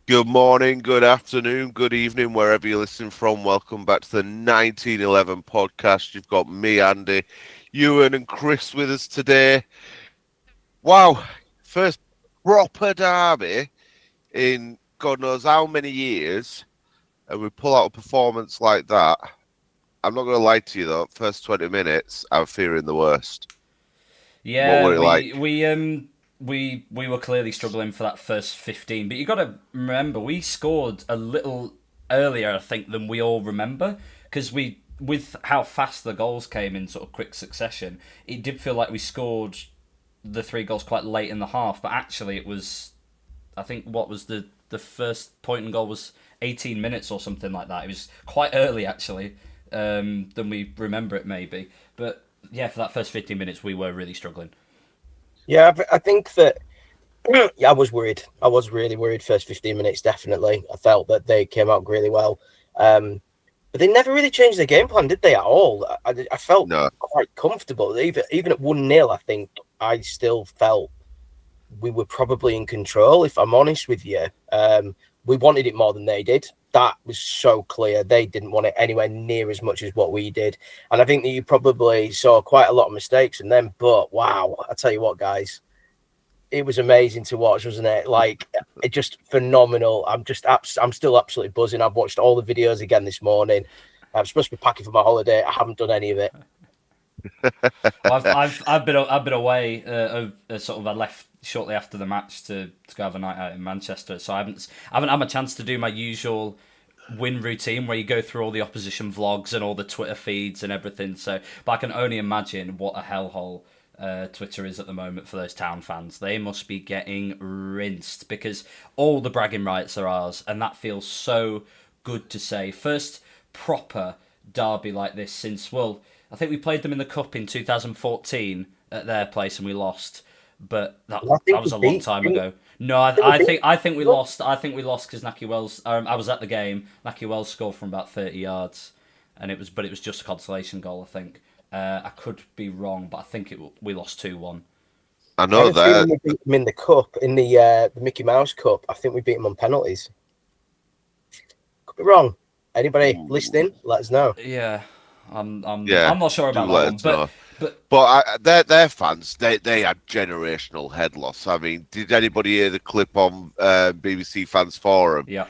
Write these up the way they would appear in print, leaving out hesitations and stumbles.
Good morning, good afternoon, good evening, wherever you're listening from. Welcome back to the 1911 podcast. You've got me, Andy, Ewan, and Chris with us today. Wow, first proper derby in God knows how many years, and we pull out a performance like that. I'm not going to lie to you though, first 20 minutes, I'm fearing the worst. What Yeah, were it like? we were clearly struggling for that first 15, but you got to remember we scored a little earlier, I think, than we all remember because we with how fast the goals came in sort of quick succession, it did feel like we scored the three goals quite late in the half, but actually it was I think what was the first point and goal was 18 minutes or something like that. It was quite early actually, than we remember it maybe. But yeah, for that first 15 minutes we were really struggling. Yeah, I think that yeah, I was worried. I was really worried first 15 minutes, definitely. I felt that they came out really well. But they never really changed their game plan, did they, at all? I felt No, quite comfortable. Even at 1-0, I think I still felt we were probably in control, if I'm honest with you. We wanted it more than they did. That was so clear. They didn't want it anywhere near as much as what we did. And I think that you probably saw quite a lot of mistakes in them. But wow, I tell you what, guys, it was amazing to watch, wasn't it? Like, it just phenomenal. I'm still absolutely buzzing. I've watched all the videos again this morning. I'm supposed to be packing for my holiday. I haven't done any of it. I've been away. Sort of I left shortly after the match to go have a night out in Manchester, so I haven't had a chance to do my usual win routine where you go through all the opposition vlogs and all the Twitter feeds and everything. So, but I can only imagine what a hellhole Twitter is at the moment for those Town fans. They must be getting rinsed because all the bragging rights are ours, and that feels so good to say. First proper derby like this since, well, I think we played them in the cup in 2014 at their place and we lost, but that I that think was we a long beat. time ago. No, I think we beat. I think we lost. I think we lost because Naki Wells. I was at the game. Naki Wells scored from about 30 yards, and it was just a consolation goal. I think. I could be wrong, but I think we lost 2-1. I I have know a feeling that. we beat them in the cup, in the Mickey Mouse Cup. I think we beat them on penalties. Could be wrong. Anybody listening? Let us know. Yeah, Yeah, I'm not sure do about that let one, us know. but But their fans, they had generational head loss. I mean, did anybody hear the clip on BBC Fans Forum? yeah.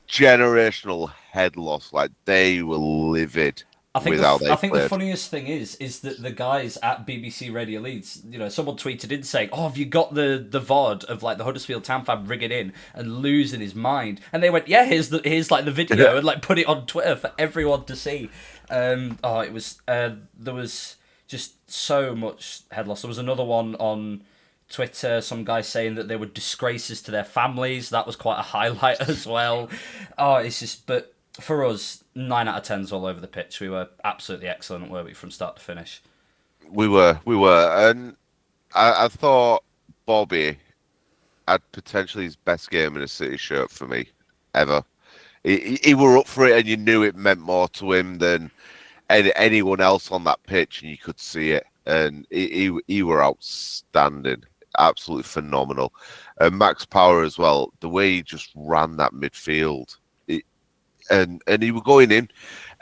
Generational head loss, like they were livid with how I they think the played. funniest thing is that the guys at BBC Radio Leeds, someone tweeted in saying, "Oh, have you got the VOD of like the Huddersfield Town fan rigging in and losing his mind?" And they went, "Yeah, here's like the video," and like put it on Twitter for everyone to see. It was there was just so much head loss. There was another one on Twitter, some guy saying that they were disgraces to their families. That was quite a highlight as well. Oh, it's just, but for us, 9 out of 10s all over the pitch. We were absolutely excellent, weren't we, from start to finish? We were, and I thought Bobby had potentially his best game in a City shirt for me ever. He were up for it, and you knew it meant more to him than anyone else on that pitch, and you could see it. And he were outstanding, absolutely phenomenal. And Max Power as well, the way he just ran that midfield, and he was going in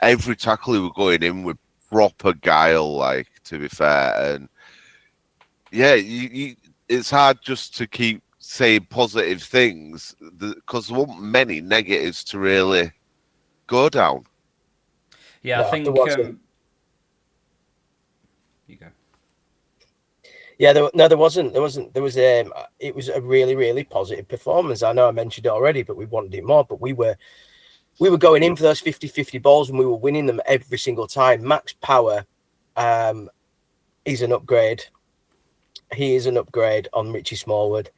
every tackle. He was going in with proper guile, like, to be fair. And yeah, it's hard just to keep saying positive things because there weren't many negatives to really go down. Yeah, I No, there think. wasn't. You go. Yeah, there wasn't. There wasn't. There was. It was a really, really positive performance. I know I mentioned it already, but we wanted it more. But we were going in for those 50-50 balls and we were winning them every single time. Max Power, is an upgrade. He is an upgrade on Richie Smallwood.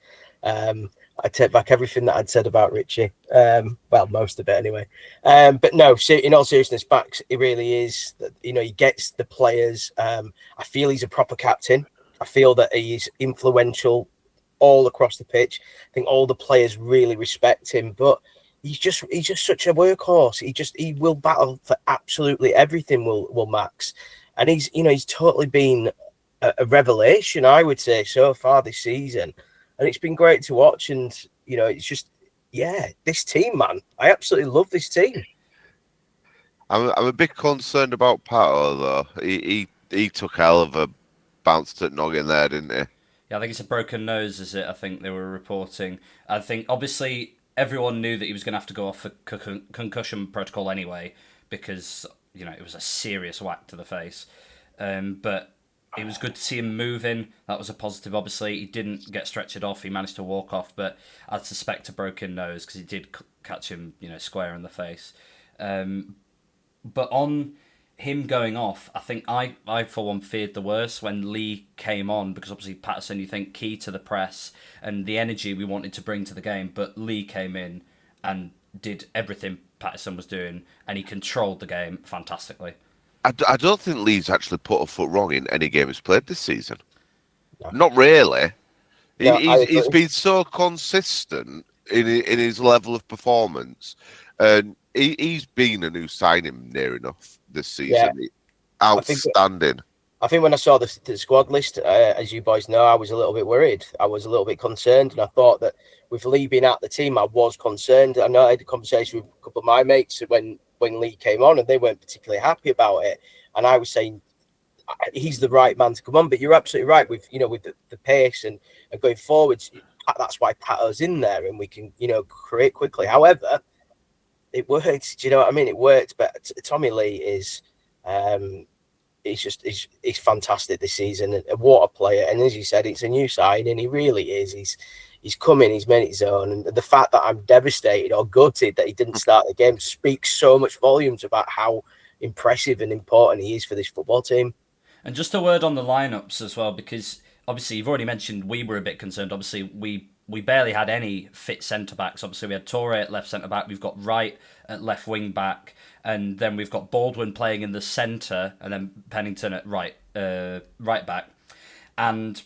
I take back everything that I'd said about Richie. Well, most of it anyway. But no, in all seriousness, Max, he really is. He gets the players. I feel he's a proper captain. I feel that he's influential all across the pitch. I think all the players really respect him, but he's just such a workhorse. He will battle for absolutely everything. Will Max, and he's totally been a revelation, I would say, so far this season, and it's been great to watch. And it's just yeah, this team, man, I absolutely love this team. I'm a bit concerned about Pato though. He took a hell of a bounce at noggin there, didn't he? Yeah, I think it's a broken nose, is it? I think they were reporting. I think obviously everyone knew that he was going to have to go off for concussion protocol anyway, because it was a serious whack to the face. But it was good to see him moving. That was a positive. Obviously, he didn't get stretchered off. He managed to walk off, but I'd suspect a broken nose because he did catch him, square in the face. But on him going off, I think I for one feared the worst when Lee came on, because obviously Patterson, you think, key to the press and the energy we wanted to bring to the game, but Lee came in and did everything Patterson was doing, and he controlled the game fantastically. I don't think Lee's actually put a foot wrong in any game he's played this season. No. Not really. No, He's been so consistent in his level of performance, and he's been a new signing near enough this season. Yeah. Outstanding. I think when I saw the squad list, as you boys know, I was a little bit worried. I was a little bit concerned, and I thought that with Lee being out the team, I was concerned. I know I had a conversation with a couple of my mates when Lee came on, and they weren't particularly happy about it. And I was saying he's the right man to come on. But you're absolutely right with with the pace and going forwards. That's why Pato's in there, and we can create quickly. However, it worked. Do you know what I mean? It worked. But Tommy Lee is. He's fantastic this season, and what a player. And as you said, it's a new sign, and he really is. He's come in, he's made it his own, and the fact that I'm devastated or gutted that he didn't start the game speaks so much volumes about how impressive and important he is for this football team. And just a word on the lineups as well, because obviously you've already mentioned we were a bit concerned. Obviously we barely had any fit centre backs. Obviously we had Torre at left centre back, we've got Wright at left wing back, and then we've got Baldwin playing in the centre, and then Pennington at right back. And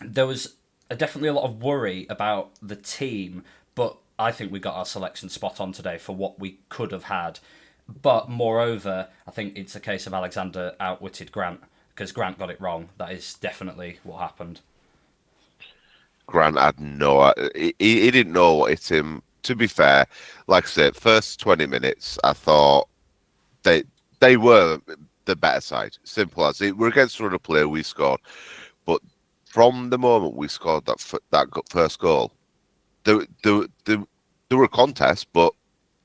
there was definitely a lot of worry about the team, but I think we got our selection spot on today for what we could have had. But moreover, I think it's a case of Alexander outwitted Grant, because Grant got it wrong. That is definitely what happened. Grant had he didn't know what hit him. To be fair, like I said, first 20 minutes, I thought they were the better side. Simple as it. We're against another player, we scored. But from the moment we scored that first goal, there were a contest, but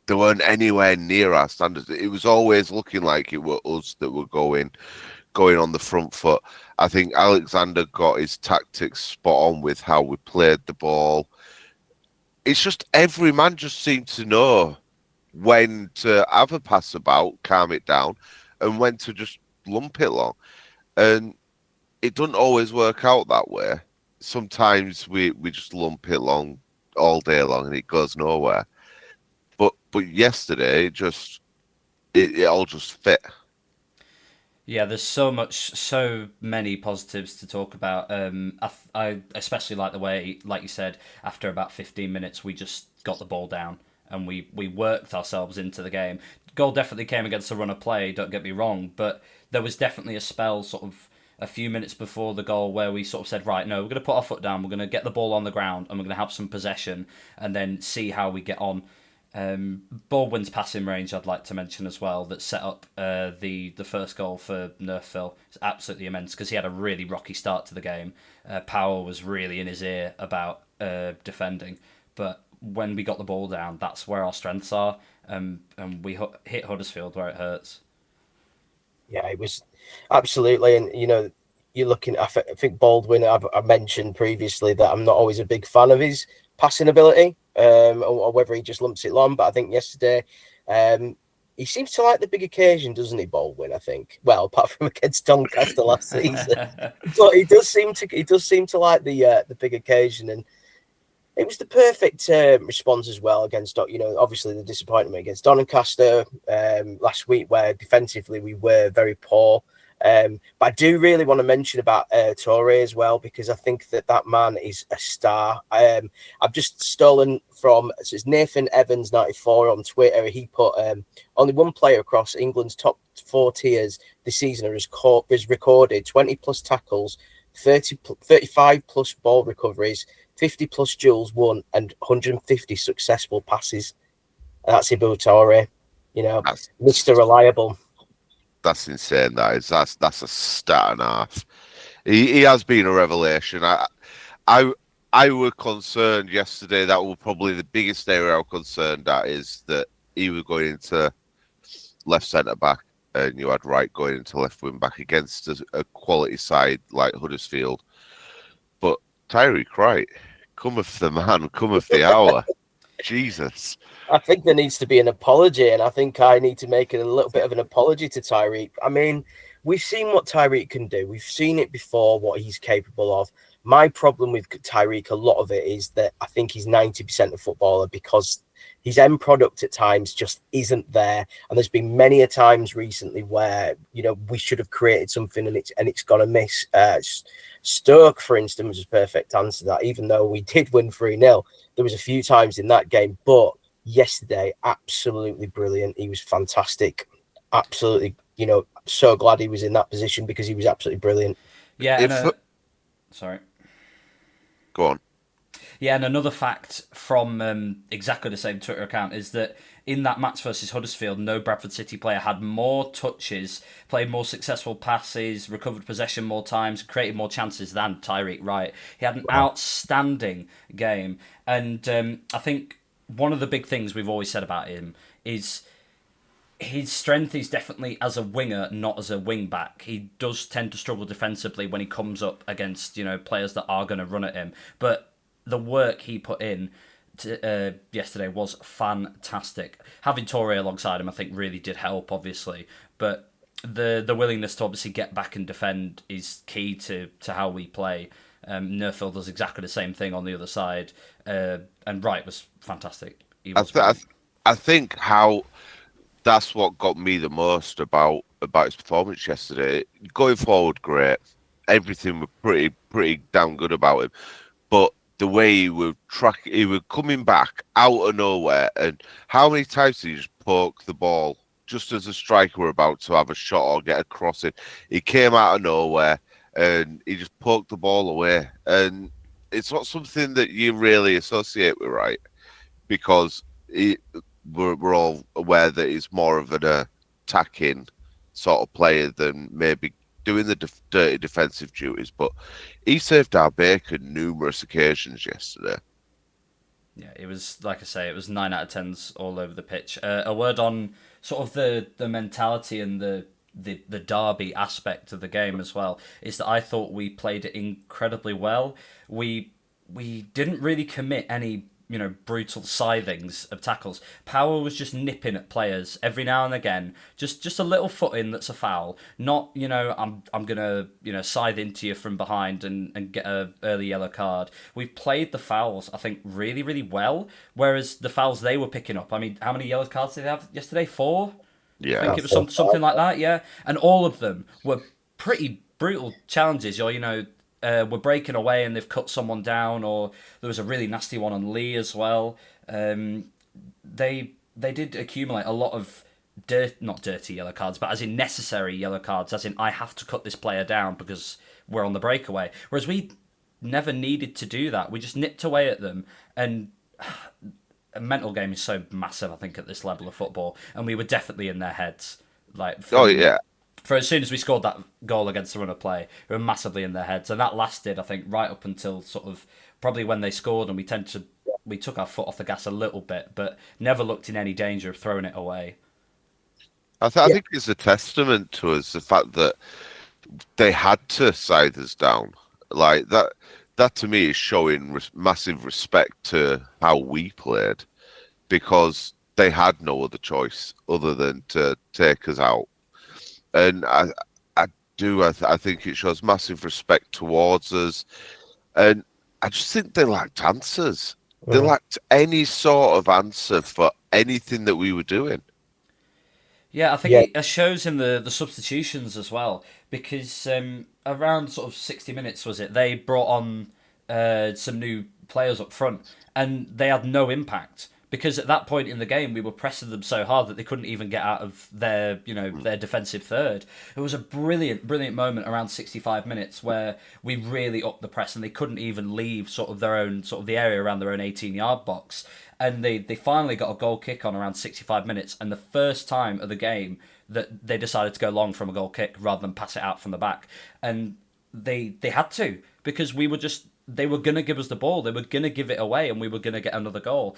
they weren't anywhere near our standards. It was always looking like it were us that were going on the front foot. I think Alexander got his tactics spot on with how we played the ball. It's just every man just seemed to know when to have a pass about, calm it down, and when to just lump it long. And it doesn't always work out that way. Sometimes we just lump it long all day long and it goes nowhere. But yesterday, it all just fit. Yeah, there's so many positives to talk about. I especially like the way, like you said, after about 15 minutes, we just got the ball down and we worked ourselves into the game. Goal definitely came against the run of play, don't get me wrong, but there was definitely a spell sort of a few minutes before the goal where we sort of said, right, no, we're going to put our foot down, we're going to get the ball on the ground and we're going to have some possession and then see how we get on. Baldwin's passing range I'd like to mention as well, that set up the first goal for Nerfville. It's absolutely immense because he had a really rocky start to the game. Power was really in his ear about defending, but when we got the ball down, that's where our strengths are, and we hit Huddersfield where it hurts. Yeah, it was absolutely, and you're looking. I think Baldwin. I mentioned previously that I'm not always a big fan of his passing ability, or whether he just lumps it long. But I think yesterday, he seems to like the big occasion, doesn't he, Baldwin? I think. Well, apart from against Doncaster last season, but he does seem to like the big occasion, and it was the perfect response as well against obviously the disappointment against Doncaster last week, where defensively we were very poor. But I do really want to mention about Torre as well, because I think that man is a star. I've just stolen from, so it's Nathan Evans 94 on Twitter. He put only one player across England's top 4 tiers this season has recorded 20 plus tackles, 35 plus ball recoveries, 50 plus duels won and 150 successful passes. That's Ibu Toure, Mr. Reliable. That's insane. That's a stat and a half. He has been a revelation. I were concerned yesterday. That was probably the biggest area I was concerned at, is that he was going into left centre back and you had Wright going into left wing back against a quality side like Huddersfield. But Tyreek Wright, cometh the man, cometh the hour. Jesus. I think there needs to be an apology, and I think I need to make a little bit of an apology to Tyreek. I mean, we've seen what Tyreek can do. We've seen it before, what he's capable of. My problem with Tyreek, a lot of it is that I think he's 90% a footballer, because his end product at times just isn't there. And there's been many a times recently where, we should have created something and it's gone amiss. Stoke, for instance, was a perfect answer to that. Even though we did win 3-0, there was a few times in that game. But yesterday, absolutely brilliant. He was fantastic. Absolutely, so glad he was in that position, because he was absolutely brilliant. Yeah, sorry. Go on. Yeah, and another fact from exactly the same Twitter account is that in that match versus Huddersfield, no Bradford City player had more touches, played more successful passes, recovered possession more times, created more chances than Tyreek Wright. He had an outstanding game. And I think one of the big things we've always said about him is his strength is definitely as a winger, not as a wing back. He does tend to struggle defensively when he comes up against players that are going to run at him. But the work he put in yesterday was fantastic. Having Torre alongside him, I think, really did help, obviously. But the willingness to obviously get back and defend is key to how we play. Nerfield does exactly the same thing on the other side. And Wright was fantastic. I think that's what got me the most about his performance yesterday. Going forward, great. Everything was pretty damn good about him. But the way he was coming back out of nowhere, and how many times did he just poke the ball just as a striker were about to have a shot or get a crossing? He came out of nowhere and he just poked the ball away. And it's not something that you really associate with Wright, because we're all aware that he's more of an attacking sort of player than maybe doing the dirty defensive duties. But he saved our bacon numerous occasions yesterday. Yeah, it was, like I say, it was 9 out of 10s all over the pitch. A word on sort of the mentality and the derby aspect of the game as well is that I thought we played it incredibly well. We didn't really commit any brutal scythings of tackles. Power was just nipping at players every now and again, just a little foot in that's a foul. Not I'm gonna scythe into you from behind and get a early yellow card. We played the fouls, I think, really, really well. Whereas the fouls they were picking up, I mean, how many yellow cards did they have yesterday? 4. Yeah, I think it was something like that. Yeah, and all of them were pretty brutal challenges. Or were breaking away and they've cut someone down, or there was a really nasty one on Lee as well. They did accumulate a lot of not dirty yellow cards, but as in necessary yellow cards, as in I have to cut this player down because we're on the breakaway. Whereas we never needed to do that. We just nipped away at them, and a mental game is so massive, I think, at this level of football, and we were definitely in their heads. For as soon as we scored that goal against the run of play, we were massively in their heads. And that lasted, I think, right up until sort of probably when they scored, and we took our foot off the gas a little bit, but never looked in any danger of throwing it away. I think it's a testament to us, the fact that they had to scythe us down. Like that to me is showing massive respect to how we played, because they had no other choice other than to take us out. And I think it shows massive respect towards us. And I just think they lacked answers. They lacked any sort of answer for anything that we were doing. Yeah, I think it shows in the substitutions as well, because around sort of 60 minutes, was it, they brought on some new players up front, and they had no impact. because at that point in the game we were pressing them so hard that they couldn't even get out of their their defensive third. It was a brilliant moment around 65 minutes where we really upped the press and they couldn't even leave sort of their own sort of the area around their own 18-yard box, and they finally got a goal kick on around 65 minutes, and the first time of the game that they decided to go long from a goal kick rather than pass it out from the back. And they had to, because they were going to give us the ball, they were going to give it away, and we were going to get another goal.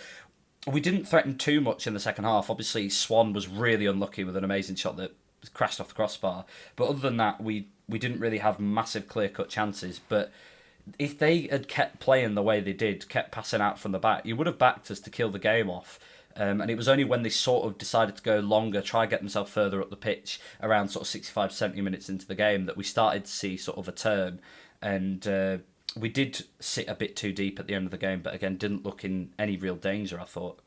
We didn't threaten too much in the second half. Obviously, Swan was really unlucky with an amazing shot that crashed off the crossbar. But other than that, we didn't really have massive clear-cut chances. But if they had kept playing the way they did, kept passing out from the back, you would have backed us to kill the game off. And it was only when they sort of decided to go longer, try and get themselves further up the pitch, around sort of 65, 70 minutes into the game, that we started to see sort of a turn. And we did sit a bit too deep at the end of the game, but again, didn't look in any real danger, I thought.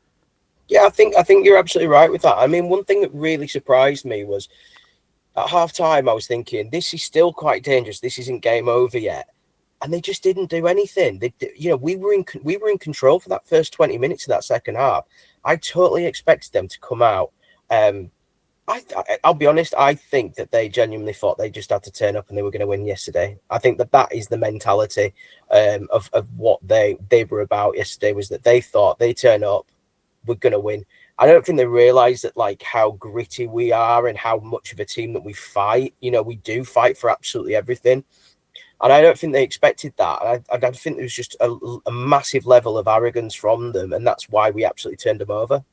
Yeah, I think you're absolutely right with that. I mean, one thing that really surprised me was at half time, I was thinking, this is still quite dangerous. This isn't game over yet. And they just didn't do anything. We were in control for that first 20 minutes of that second half. I totally expected them to come out. I'll be honest, I think that they genuinely thought they just had to turn up and they were going to win yesterday. I think that is the mentality of what they were about yesterday, was that they thought they turn up, we're going to win. I don't think they realised that, like, how gritty we are and how much of a team that we fight. We do fight for absolutely everything. And I don't think they expected that. I think there was just a massive level of arrogance from them, and that's why we absolutely turned them over.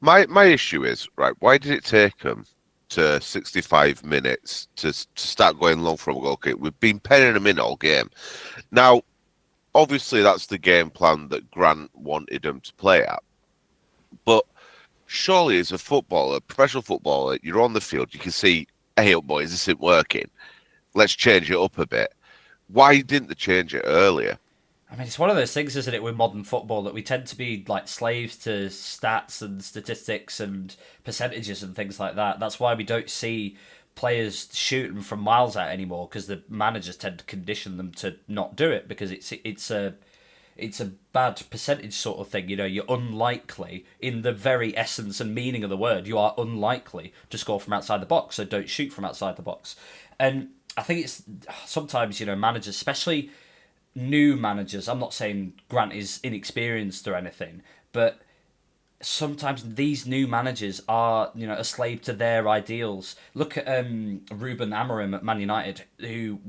My issue is, right, why did it take them to 65 minutes to start going long from a goal kick? We've been penning them in all game. Now, obviously, that's the game plan that Grant wanted them to play at. But surely, as a footballer, professional footballer, you're on the field, you can see, hey, up boys, this isn't working. Let's change it up a bit. Why didn't they change it earlier? I mean, it's one of those things, isn't it, with modern football, that we tend to be like slaves to stats and statistics and percentages and things like that. That's why we don't see players shooting from miles out anymore, because the managers tend to condition them to not do it, because it's a bad percentage sort of thing. You're unlikely, in the very essence and meaning of the word, you are unlikely to score from outside the box, so don't shoot from outside the box. And I think it's sometimes, managers, especially new managers, I'm not saying Grant is inexperienced or anything, but sometimes these new managers are, a slave to their ideals. Look at Ruben Amorim at Man United, who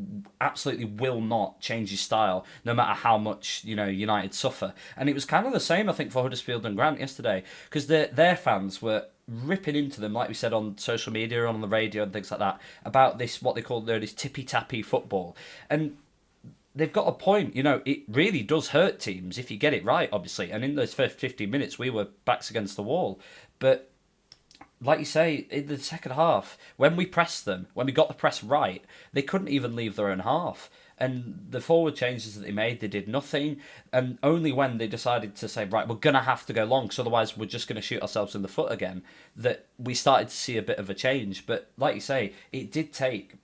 absolutely will not change his style, no matter how much, United suffer. And it was kind of the same, I think, for Huddersfield and Grant yesterday, because their fans were ripping into them, like we said, on social media, on the radio and things like that, about this, what they call this tippy-tappy football. And they've got a point. It really does hurt teams if you get it right, obviously. And in those first 15 minutes, we were backs against the wall. But like you say, in the second half, when we pressed them, when we got the press right, they couldn't even leave their own half. And the forward changes that they made, they did nothing. And only when they decided to say, right, we're going to have to go long, because otherwise we're just going to shoot ourselves in the foot again, that we started to see a bit of a change. But like you say, it did take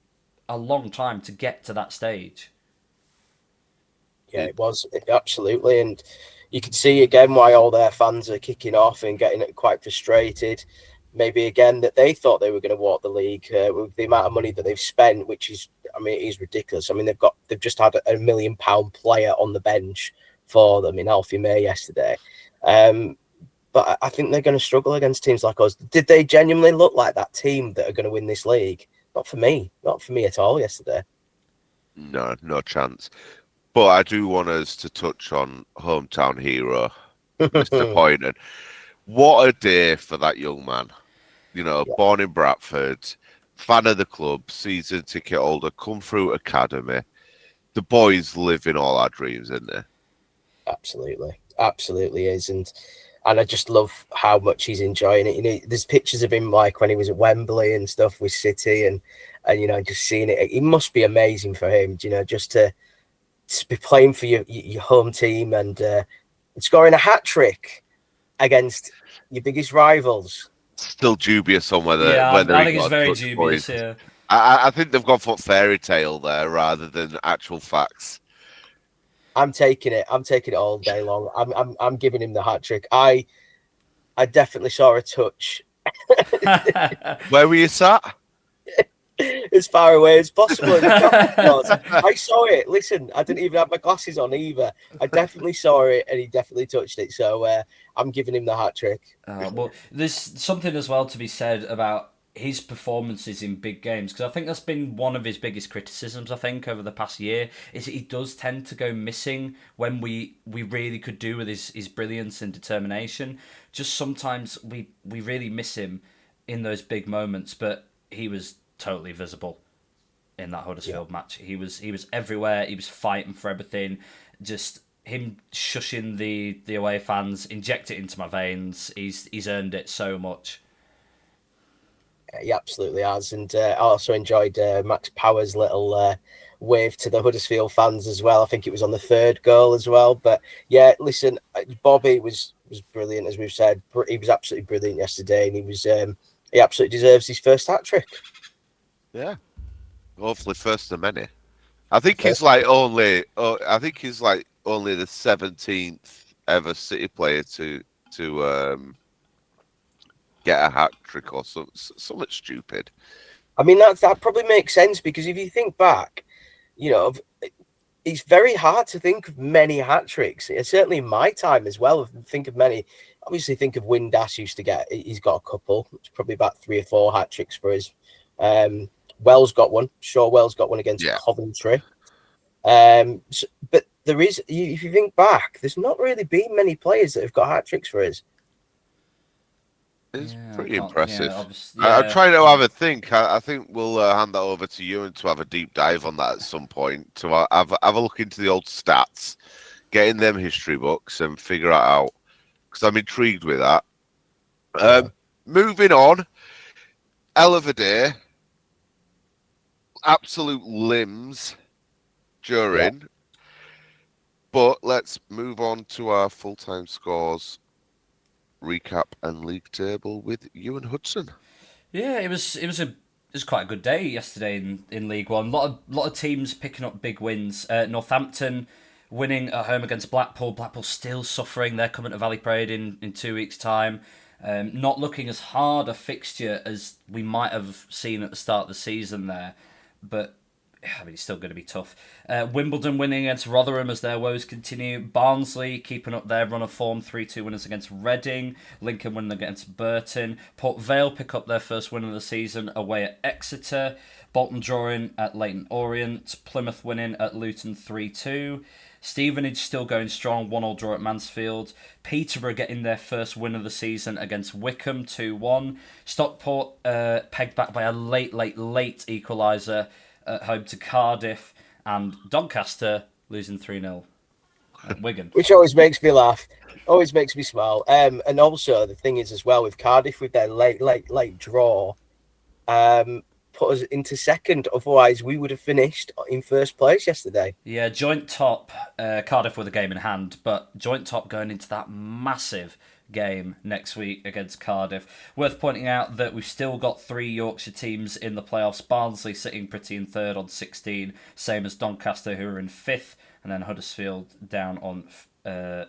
a long time to get to that stage. Yeah, it was, absolutely. And you can see again why all their fans are kicking off and getting quite frustrated. Maybe again that they thought they were going to walk the league with the amount of money that they've spent, which is, it is ridiculous. I mean, they've just had a £1 million player on the bench for them in Alfie May yesterday. But I think they're going to struggle against teams like us. Did they genuinely look like that team that are going to win this league? Not for me at all yesterday. No chance. But I do want us to touch on hometown hero, Mr. Poynton. What a day for that young man. Born in Bradford, fan of the club, season ticket holder, come through academy. The boy's living all our dreams, isn't they? Absolutely is. And I just love how much he's enjoying it. There's pictures of him like when he was at Wembley and stuff with City, and just seeing it. It must be amazing for him, just to be playing for your home team and scoring a hat-trick against your biggest rivals. Still dubious on whether I think it's very dubious. Yeah, I think they've gone for fairy tale there rather than actual facts. I'm taking it. I'm taking it all day long. I'm giving him the hat trick. I definitely saw a touch Where were you sat? as far away as possible in the comments. I saw it. Listen, I didn't even have my glasses on either. I definitely saw it, and he definitely touched it. So I'm giving him the hat trick. Well, there's something as well to be said about his performances in big games, because I think that's been one of his biggest criticisms, I think, over the past year, is that he does tend to go missing when we really could do with his brilliance and determination. Just sometimes we really miss him in those big moments, but he was totally visible in that Huddersfield match. He was everywhere. He was fighting for everything. Just him shushing the away fans, inject it into my veins. He's earned it so much. He absolutely has, and I also enjoyed Max Power's little wave to the Huddersfield fans as well. I think it was on the third goal as well. But yeah, listen, Bobby was brilliant, as we've said. He was absolutely brilliant yesterday, and he absolutely deserves his first hat trick. Yeah, hopefully first of many. I think he's like only the 17th ever City player to get a hat trick or something stupid. I mean, that probably makes sense, because if you think back, it's very hard to think of many hat tricks. Certainly in my time as well, think of many. Obviously, think of Windass he's got a couple. It's probably about 3 or 4 hat tricks for us. Wells got one. Sure, Wells got one against Coventry. But there is, if you think back, there's not really been many players that have got hat tricks for us. It's pretty impressive. Yeah, I'm trying to have a think. I think we'll hand that over to Ewan to have a deep dive on that at some point. To have a look into the old stats, get in them history books, and figure it out. Because I'm intrigued with that. Moving on, hell of a day. Absolute limbs during. But let's move on to our full-time scores recap and league table with Ewan Hudson. Yeah, it was quite a good day yesterday in League One. A lot of teams picking up big wins. Northampton winning at home against Blackpool. Blackpool still suffering. They're coming to Valley Parade in 2 weeks' time. Not looking as hard a fixture as we might have seen at the start of the season there, but I mean, it's still going to be tough. Wimbledon winning against Rotherham as their woes continue. Barnsley keeping up their run of form, 3-2 winners against Reading. Lincoln winning against Burton. Port Vale pick up their first win of the season away at Exeter. Bolton drawing at Leyton Orient. Plymouth winning at Luton 3-2. Stevenage still going strong, 1-1 draw at Mansfield. Peterborough getting their first win of the season against Wickham, 2-1. Stockport pegged back by a late equaliser at home to Cardiff, and Doncaster losing 3-0 at Wigan. Which always makes me laugh, always makes me smile. And also the thing is as well with Cardiff, with their late draw, put us into second. Otherwise, we would have finished in first place yesterday. Yeah, joint top, Cardiff with a game in hand, but joint top going into that massive game next week against Cardiff. Worth pointing out that we've still got 3 Yorkshire teams in the playoffs. Barnsley sitting pretty in third on 16, same as Doncaster, who are in 5th, and then Huddersfield down on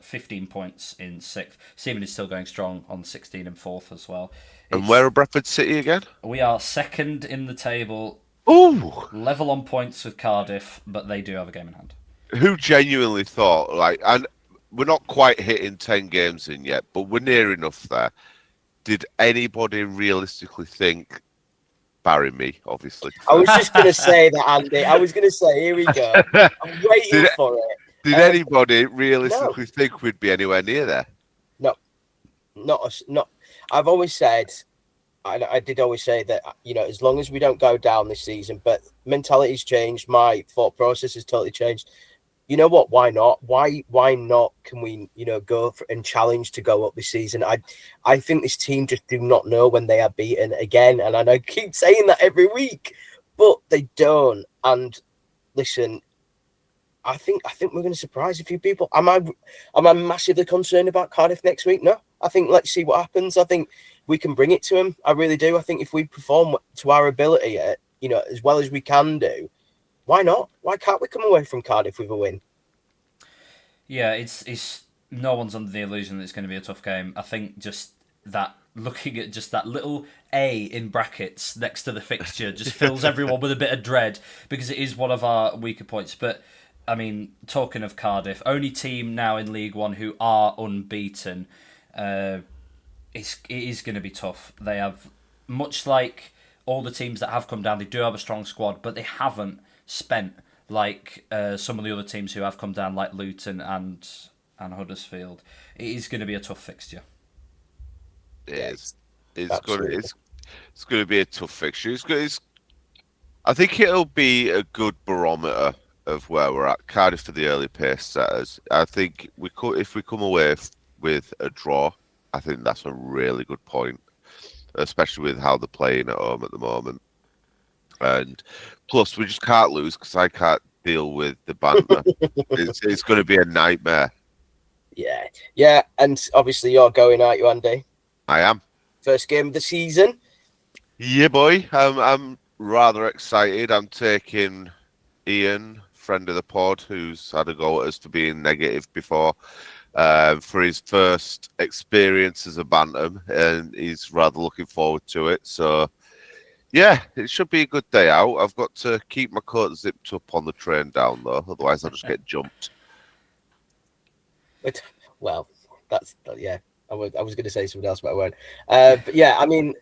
15 points in 6th. Stevenage is still going strong on 16 and 4th as well. And where are Bradford City again? We are second in the table. Ooh! Level on points with Cardiff, but they do have a game in hand. Who genuinely thought, and we're not quite hitting 10 games in yet, but we're near enough there. Did anybody realistically think, barry me, obviously? I was just going to say that, Andy. I was going to say, here we go. I'm waiting for it. Did anybody realistically think we'd be anywhere near there? No. Not. I've always said, I did always say that, as long as we don't go down this season, but mentality's changed. My thought process has totally changed. You know what? Why not? Why not? Can we, go and challenge to go up this season? I think this team just do not know when they are beaten again, and I keep saying that every week, but they don't. And listen, I think we're going to surprise a few people. Am I massively concerned about Cardiff next week? No. I think let's see what happens. I think we can bring it to them. I really do. I think if we perform to our ability, as well as we can do. Why not? Why can't we come away from Cardiff with a win? Yeah, it's no one's under the illusion that it's going to be a tough game. I think just that looking at just that little A in brackets next to the fixture just fills everyone with a bit of dread because it is one of our weaker points. But I mean, talking of Cardiff, only team now in League One who are unbeaten. It is going to be tough. They have, much like all the teams that have come down, they do have a strong squad, but they haven't spent like some of the other teams who have come down, like Luton and Huddersfield. It is going to be a tough fixture. It is. It's Absolutely. going to be a tough fixture. I think it'll be a good barometer of where we're at. Cardiff for the early pace setters. I think if we come away with a draw, I think that's a really good point, especially with how they're playing at home at the moment. And plus, we just can't lose because I can't deal with the banter. It's going to be a nightmare. Yeah, and obviously you're going, aren't you, Andy? I am. First game of the season. Yeah, boy. I'm rather excited. I'm taking Ian, friend of the pod, who's had a go at us for being negative before, for his first experience as a bantam, and he's rather looking forward to it. So, yeah, it should be a good day out. I've got to keep my coat zipped up on the train down, though. Otherwise, I'll just get jumped. Well, yeah. I was going to say something else, but I won't. But yeah, I mean,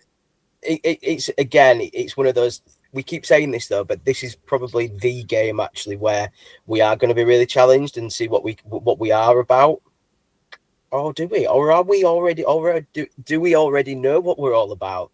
it's one of those. We keep saying this though, but this is probably the game actually where we are going to be really challenged and see what we are about. Oh, do we? Or are we already? Or do we already know what we're all about?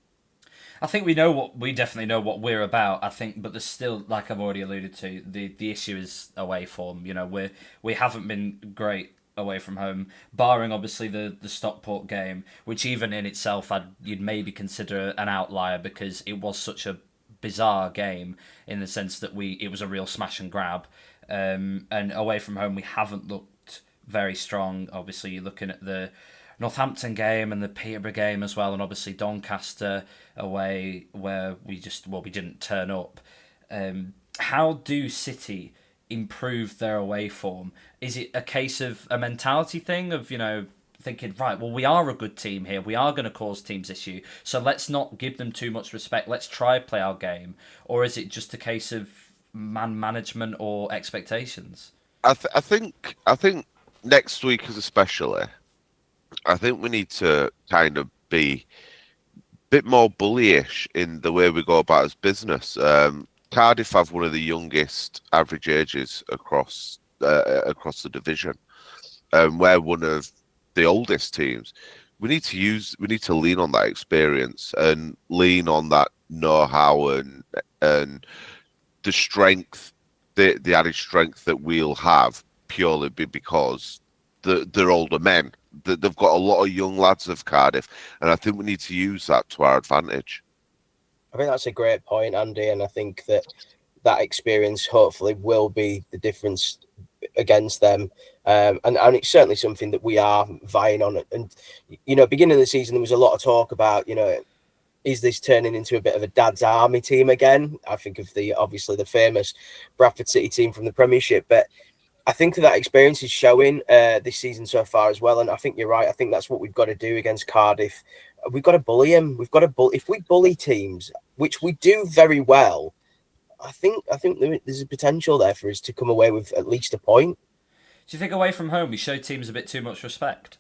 I think we definitely know what we're about. I think, but there's still, like I've already alluded to, the issue is away form. You know, we haven't been great away from home, barring obviously the Stockport game, which even in itself you'd maybe consider an outlier because it was such a bizarre game in the sense that it was a real smash and grab, and away from home we haven't looked very strong. Obviously, you're looking at the Northampton game and the Peterborough game as well, and obviously Doncaster away where we didn't turn up. How do City improve their away form? Is it a case of a mentality thing of, you know, thinking, right, well, we are a good team here, we are going to cause teams issue, so let's not give them too much respect, let's try play our game? Or is it just a case of man management or expectations? I think next week especially, I think we need to kind of be a bit more bullyish in the way we go about as business. Cardiff have one of the youngest average ages across the division. We're one of the oldest teams. We need to lean on that experience and lean on that know-how and the strength, the added strength that we'll have purely because they're older men. They've got a lot of young lads of Cardiff, and I think we need to use that to our advantage. I think that's a great point, Andy, and I think that experience hopefully will be the difference against them, and it's certainly something that we are vying on. And you know, beginning of the season, there was a lot of talk about, you know, is this turning into a bit of a dad's army team again? I think of obviously the famous Bradford City team from the Premiership, but I think that experience is showing this season so far as well. And I think you're right. I think that's what we've got to do against Cardiff. We've got to bully them. We've got to if we bully teams, which we do very well, I think there's a potential there for us to come away with at least a point. Do you think away from home we show teams a bit too much respect?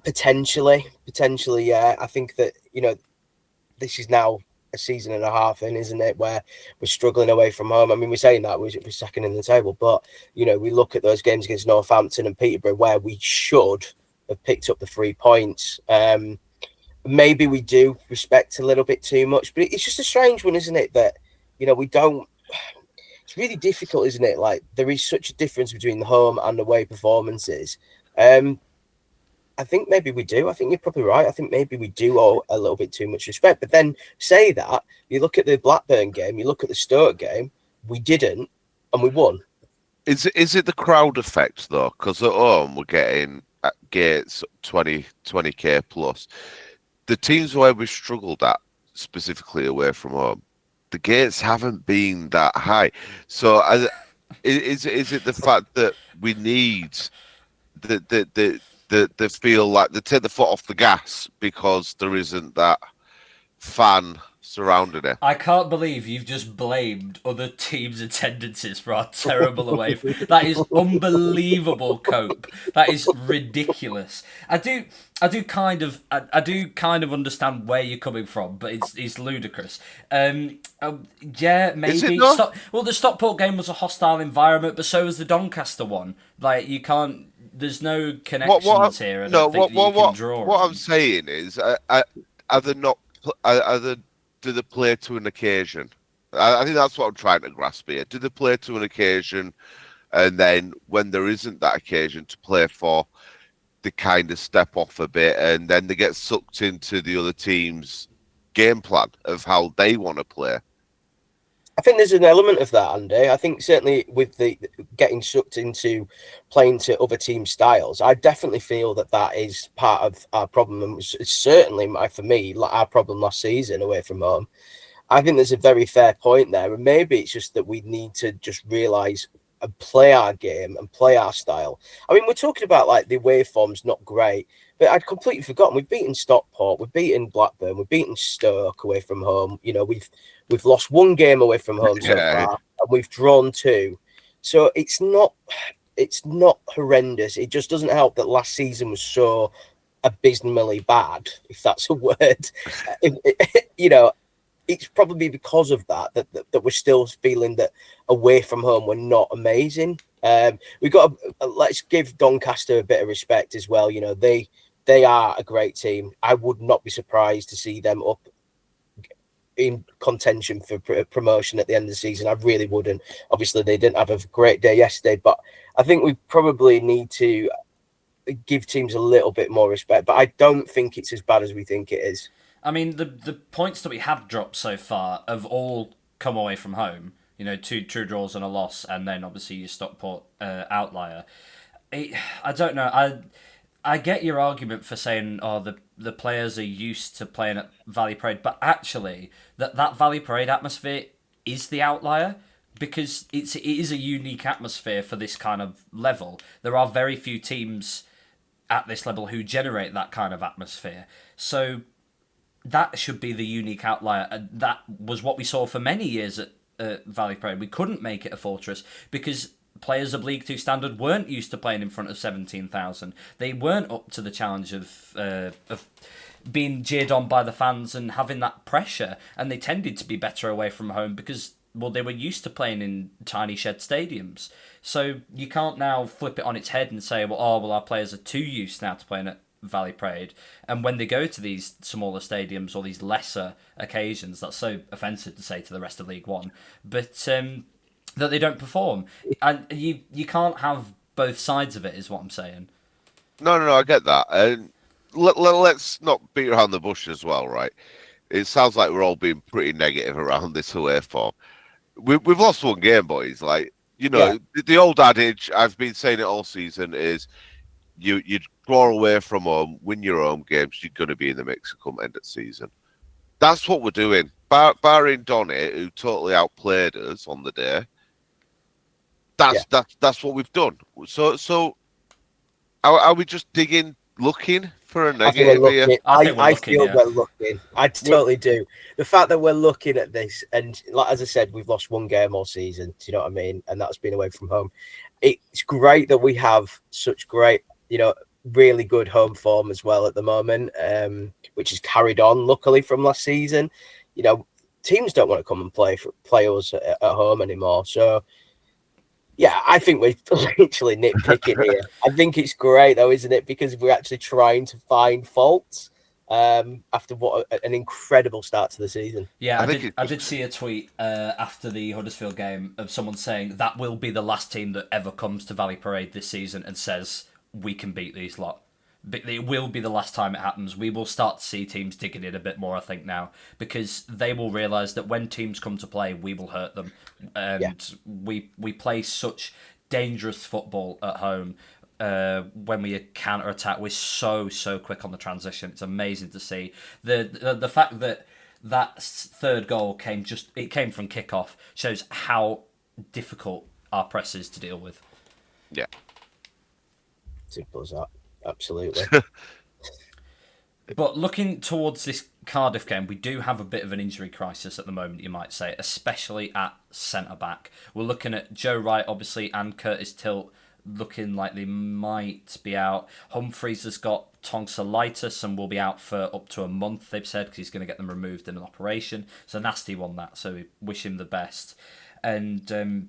Potentially, yeah. I think that, you know, this is now a season and a half in, isn't it, where we're struggling away from home. I mean, we're saying that we're second in the table, but, you know, we look at those games against Northampton and Peterborough where we should have picked up the 3 points. Maybe we do respect a little bit too much, but it's just a strange one, isn't it, that, you know, we don't. It's really difficult, isn't it? Like, there is such a difference between the home and away performances. I think maybe we do. I think you're probably right. I think maybe we do owe a little bit too much respect. But then say that, you look at the Blackburn game, you look at the Stoke game, we didn't, and we won. Is it the crowd effect, though? Because at home, we're getting at gates 20K plus. The teams where we've struggled at, specifically away from home, the gates haven't been that high. So Is it the fact that we need the feel like they take the foot off the gas because there isn't that fan surrounding it? I can't believe you've just blamed other teams' attendances for our terrible away. That is unbelievable, Cope. That is ridiculous. I do kind of understand where you're coming from, but it's ludicrous. Yeah, maybe. Is it not? Well, the Stockport game was a hostile environment, but so was the Doncaster one. Like, you can't. There's no connections here. I don't think that you can draw. What on. I'm saying is, are they not? Are they, do they play to an occasion? I think that's what I'm trying to grasp here. Do they play to an occasion, and then when there isn't that occasion to play for, they kind of step off a bit, and then they get sucked into the other team's game plan of how they want to play? I think there's an element of that, Andy. I think certainly with the getting sucked into playing to other team styles, I definitely feel that is part of our problem, and it's certainly for me like our problem last season away from home. I think there's a very fair point there, and maybe it's just that we need to just realise and play our game and play our style. I mean, we're talking about like the waveform's not great, but I'd completely forgotten we've beaten Stockport, we've beaten Blackburn, we've beaten Stoke away from home. You know, we've lost one game away from home so far, and we've drawn two. So it's not horrendous. It just doesn't help that last season was so abysmally bad, if that's a word. You know, it's probably because of that we're still feeling that away from home we're not amazing. We got let's give Doncaster a bit of respect as well. You know, they are a great team. I would not be surprised to see them up in contention for promotion at the end of the season. I really wouldn't. Obviously, they didn't have a great day yesterday, but I think we probably need to give teams a little bit more respect. But I don't think it's as bad as we think it is. I mean, the points that we have dropped so far have all come away from home. You know, 2 true draws and a loss, and then obviously your Stockport outlier. I don't know. I get your argument for saying, oh, the players are used to playing at Valley Parade, but actually, that Valley Parade atmosphere is the outlier, because it is a unique atmosphere for this kind of level. There are very few teams at this level who generate that kind of atmosphere. So that should be the unique outlier. And that was what we saw for many years at Valley Parade. We couldn't make it a fortress because players of League Two standard weren't used to playing in front of 17,000. They weren't up to the challenge of being jeered on by the fans and having that pressure. And they tended to be better away from home because, well, they were used to playing in tiny shed stadiums. So you can't now flip it on its head and say, well, our players are too used now to playing at Valley Parade, and when they go to these smaller stadiums or these lesser occasions, that's so offensive to say to the rest of League One, but that they don't perform, and you can't have both sides of it, is what I'm saying. No, I get that, and let's not beat around the bush as well, right? It sounds like we're all being pretty negative around this away form. We've lost one game, boys. Like, you know, the old adage, I've been saying it all season, is you draw away from home, win your home games, you're going to be in the mix come end of season. That's what we're doing. Barring Donny, who totally outplayed us on the day, that's what we've done. So are we just looking for a negative here? I feel we're looking. I totally do. The fact that we're looking at this, and like as I said, we've lost one game all season. Do you know what I mean? And that's been away from home. It's great that we have such great, you know, really good home form as well at the moment, which is carried on luckily from last season. You know, teams don't want to come and play us at home anymore. So yeah, I think we're literally nitpicking here. I think it's great though, isn't it? Because we're actually trying to find faults after what an incredible start to the season. Yeah, I did see a tweet after the Huddersfield game of someone saying that will be the last team that ever comes to Valley Parade this season and says we can beat these lot. But it will be the last time it happens. We will start to see teams digging in a bit more, I think, now, because they will realise that when teams come to play, we will hurt them. And we play such dangerous football at home. When we counter attack, we're so quick on the transition. It's amazing to see. The fact that third goal came from kickoff shows how difficult our presses to deal with. Yeah. Simple as that. Absolutely. But looking towards this Cardiff game, we do have a bit of an injury crisis at the moment, you might say, especially at centre-back. We're looking at Joe Wright, obviously, and Curtis Tilt looking like they might be out. Humphreys has got tonsillitis and will be out for up to a month, they've said, because he's going to get them removed in an operation. It's a nasty one, that, so we wish him the best. And, and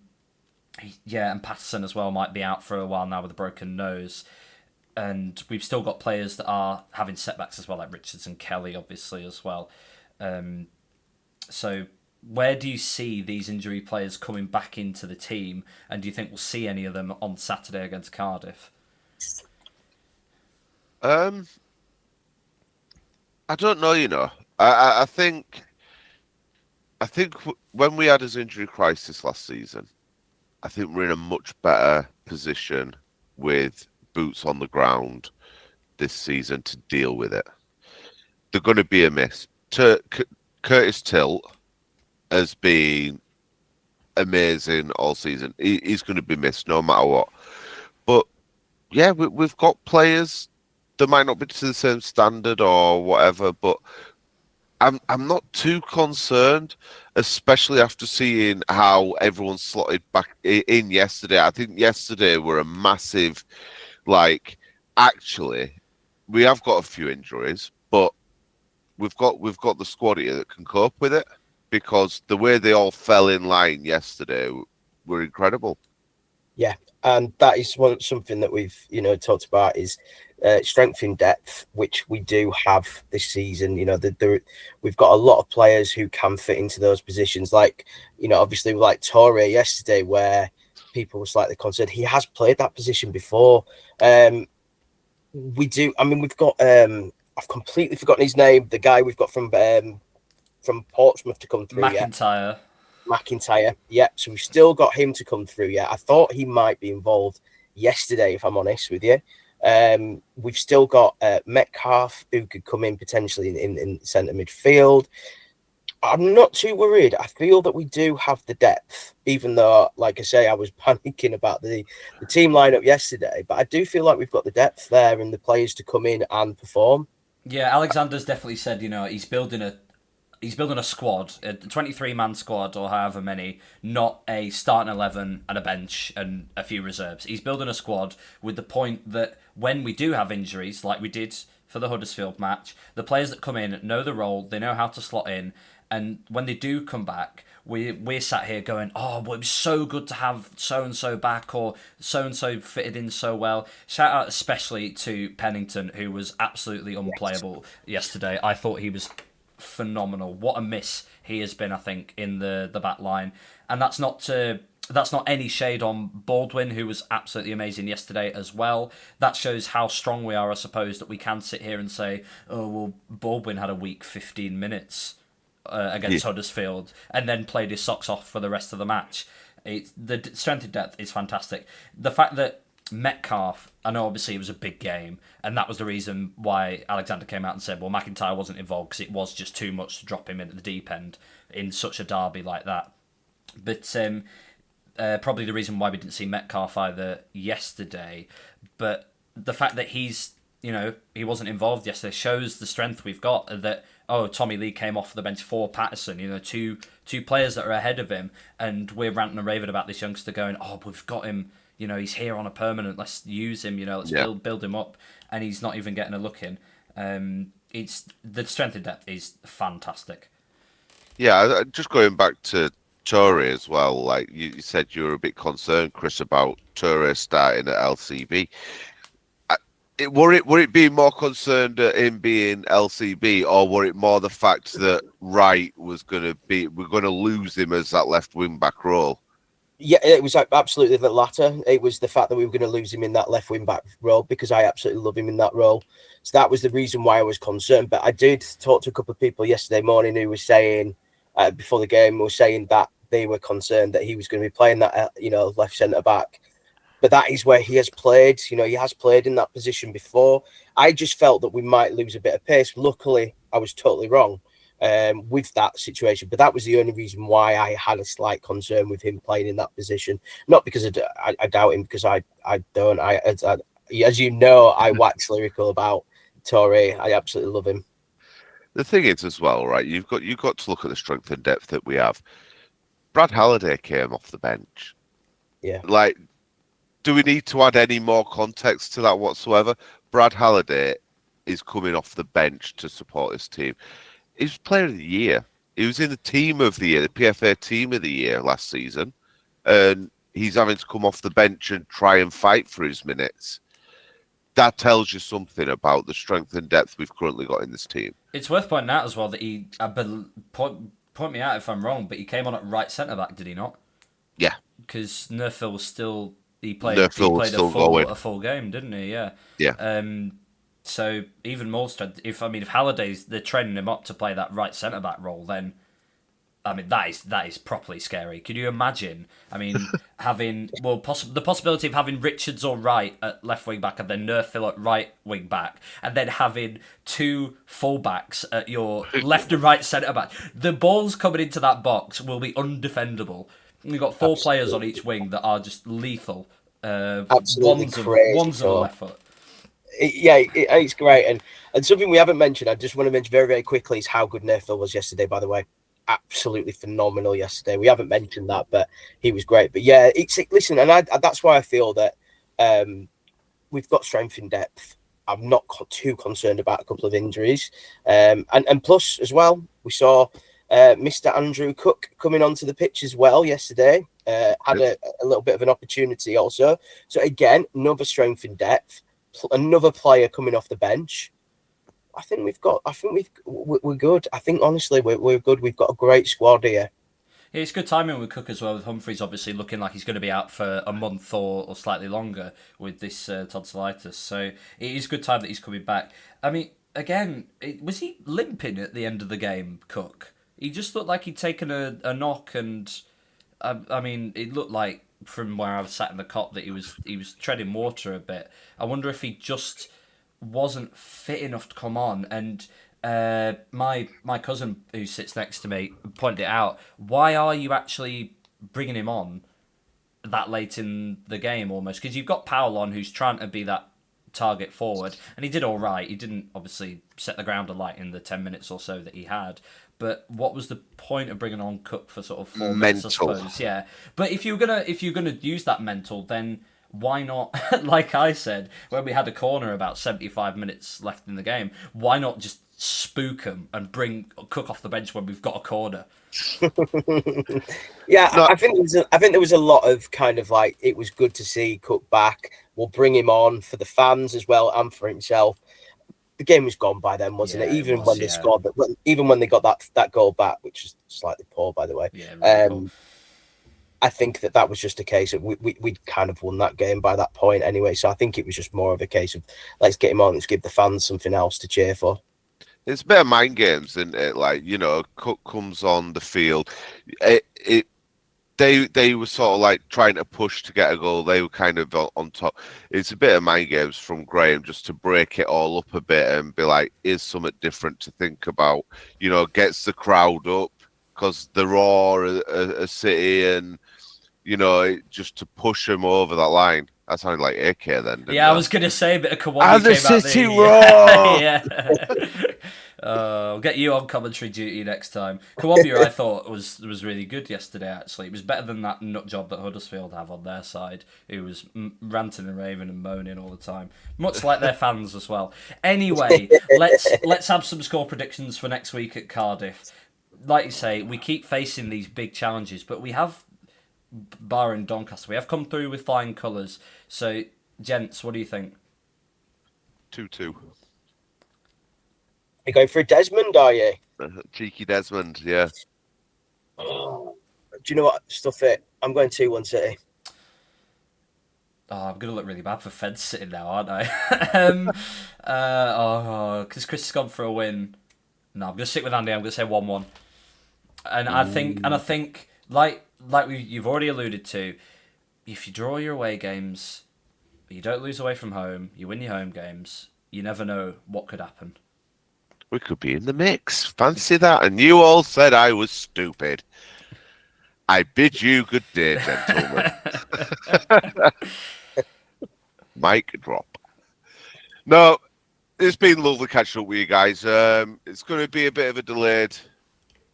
Patterson as well might be out for a while now with a broken nose. And we've still got players that are having setbacks as well, like Richardson, Kelly, obviously, as well. So where do you see these injury players coming back into the team? And do you think we'll see any of them on Saturday against Cardiff? I don't know, I think when we had his injury crisis last season, I think we're in a much better position with boots on the ground this season to deal with it. They're going to be a miss. Curtis Tilt has been amazing all season. He's going to be missed no matter what. But yeah, we've got players that might not be to the same standard or whatever, but I'm not too concerned, especially after seeing how everyone slotted back in yesterday. I think yesterday were a massive, actually, we have got a few injuries, but we've got the squad here that can cope with it, because the way they all fell in line yesterday were incredible. Yeah, and that is something that we've talked about is strength in depth, which we do have this season. We've got a lot of players who can fit into those positions. Obviously, like Torre yesterday, where people were slightly concerned. He has played that position before. We do. I mean, we've got. I've completely forgotten his name. The guy we've got from Portsmouth to come through. McIntyre. Yeah. So we've still got him to come through. Yeah. I thought he might be involved yesterday, if I'm honest with you. We've still got Metcalf, who could come in potentially in centre midfield. I'm not too worried. I feel that we do have the depth, even though, like I say, I was panicking about the team lineup yesterday. But I do feel like we've got the depth there and the players to come in and perform. Yeah, Alexander's definitely said, he's building a squad, a 23-man squad or however many, not a starting 11 and a bench and a few reserves. He's building a squad with the point that when we do have injuries, like we did for the Huddersfield match, the players that come in know the role, they know how to slot in, and when they do come back, we're sat here going, oh, well, it was so good to have so-and-so back, or so-and-so fitted in so well. Shout out especially to Pennington, who was absolutely unplayable yesterday. I thought he was phenomenal. What a miss he has been, I think, in the back line. And that's not any shade on Baldwin, who was absolutely amazing yesterday as well. That shows how strong we are, I suppose, that we can sit here and say, oh, well, Baldwin had a weak 15 minutes against Huddersfield and then played his socks off for the rest of the match. The strength of depth is fantastic. The fact that Metcalf, I know obviously it was a big game, and that was the reason why Alexander came out and said, well, McIntyre wasn't involved because it was just too much to drop him into the deep end in such a derby like that. But probably the reason why we didn't see Metcalf either yesterday. But the fact that he wasn't involved yesterday shows the strength we've got. That Tommy Lee came off the bench for Patterson, two players that are ahead of him, and we're ranting and raving about this youngster going, oh, we've got him, he's here on a permanent, let's use him, let's build him up, and he's not even getting a look in. It's the strength and depth is fantastic. Yeah, just going back to Torre as well, like you said, you were a bit concerned, Chris, about Torre starting at LCB. Were it being more concerned at him being LCB, or were it more the fact that Wright we're going to lose him as that left wing back role? Yeah, it was absolutely the latter. It was the fact that we were going to lose him in that left wing back role, because I absolutely love him in that role. So that was the reason why I was concerned. But I did talk to a couple of people yesterday morning who were saying, before the game, were saying that they were concerned that he was going to be playing that, left centre back. But that is where he has played. He has played in that position before. I just felt that we might lose a bit of pace. Luckily, I was totally wrong. with that situation. But that was the only reason why I had a slight concern with him playing in that position. Not because I doubt him, because I don't. As you know, I wax lyrical about Torre. I absolutely love him. The thing is, as well, right? You've got to look at the strength and depth that we have. Brad Halliday came off the bench. Yeah. Like, do we need to add any more context to that whatsoever? Brad Halliday is coming off the bench to support his team. He was player of the year. He was in the team of the year, the PFA team of the year last season. And he's having to come off the bench and try and fight for his minutes. That tells you something about the strength and depth we've currently got in this team. It's worth pointing out as well that he, point me out if I'm wrong, but he came on at right centre back, did he not? Yeah. Because Nerfil was still, he played a full game, didn't he? Yeah. Yeah. So even more strength. If Halliday's, they're training him up to play that right centre back role, then that is properly scary. Could you imagine? Having the possibility of having Richards or Wright at left wing back and then Nerfil at right wing back, and then having two fullbacks at your left and right centre back. The balls coming into that box will be undefendable. We've got four players on each wing that are just lethal. Absolutely crazy. One's on the left foot. It's great. And something we haven't mentioned, I just want to mention very, very quickly, is how good Nerfil was yesterday, by the way. Absolutely phenomenal yesterday. We haven't mentioned that, but he was great. But yeah, listen, and that's why I feel that we've got strength in depth. I'm not too concerned about a couple of injuries. And plus, as well, we saw Mr. Andrew Cook coming onto the pitch as well yesterday. Had a little bit of an opportunity also. So again, another strength in depth. Another player coming off the bench. I think we're good. I think honestly we're good. We've got a great squad here. Yeah, it's good timing with Cook as well, with Humphreys obviously looking like he's going to be out for a month or slightly longer with this tonsillitis. So it is good time that he's coming back. Again, was he limping at the end of the game, Cook? He just looked like he'd taken a knock, and it looked like from where I was sat in the cot that he was treading water a bit. I wonder if he just wasn't fit enough to come on. And my cousin who sits next to me pointed it out. Why are you actually bringing him on that late in the game almost? Because you've got Powell on, who's trying to be that target forward, and he did all right. He didn't obviously set the ground alight in the 10 minutes or so that he had. But what was the point of bringing on Cook for sort of 4 minutes, I suppose? Yeah. But if you're gonna use that mental, then why not, like I said, when we had a corner about 75 minutes left in the game, why not just spook him and bring Cook off the bench when we've got a corner? I think there was a lot of kind of like, it was good to see Cook back. We'll bring him on for the fans as well and for himself. The game was gone by then, wasn't it? Even when they scored, even when they got that goal back, which was slightly poor, by the way. Yeah, really cool. I think that was just a case of we'd kind of won that game by that point anyway. So I think it was just more of a case of let's get him on, let's give the fans something else to cheer for. It's a bit of mind games, isn't it? Like, Cook comes on the field. They were sort of like trying to push to get a goal. They were kind of on top. It's a bit of mind games from Graham just to break it all up a bit and be like, here's something different to think about. Gets the crowd up because they're all a city, and just to push them over that line. That sounded like AK then, didn't it? I was going to say a bit of Kawhi and the city roar! I'll get you on commentary duty next time. Kawhi, I thought was really good yesterday. Actually, it was better than that nut job that Huddersfield have on their side, who was ranting and raving and moaning all the time, much like their fans as well. Anyway, let's have some score predictions for next week at Cardiff. Like you say, we keep facing these big challenges, but we have, barring Doncaster, we have come through with flying colours. So, gents, what do you think? 2-2. You're going for a Desmond, are you? Cheeky Desmond, yeah. Do you know what? Stuff it. I'm going 2-1 City. Oh, I'm going to look really bad for Feds sitting now, aren't I? Because Chris has gone for a win. No, I'm going to stick with Andy. I'm going to say 1-1. And I think, like you've already alluded to, if you draw your away games, you don't lose away from home, you win your home games, you never know what could happen. We could be in the mix. Fancy that. And you all said I was stupid. I bid you good day, gentlemen. Mic drop. No, it's been lovely catching up with you guys. It's going to be a bit of a delayed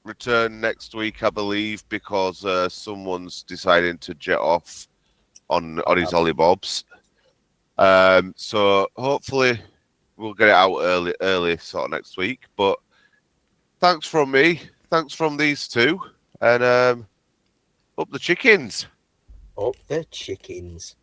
return next week, I believe, because someone's deciding to jet off on his Ollie Bobs. So hopefully we'll get it out early sort of next week. But thanks from me. Thanks from these two. And up the chickens. Up the chickens.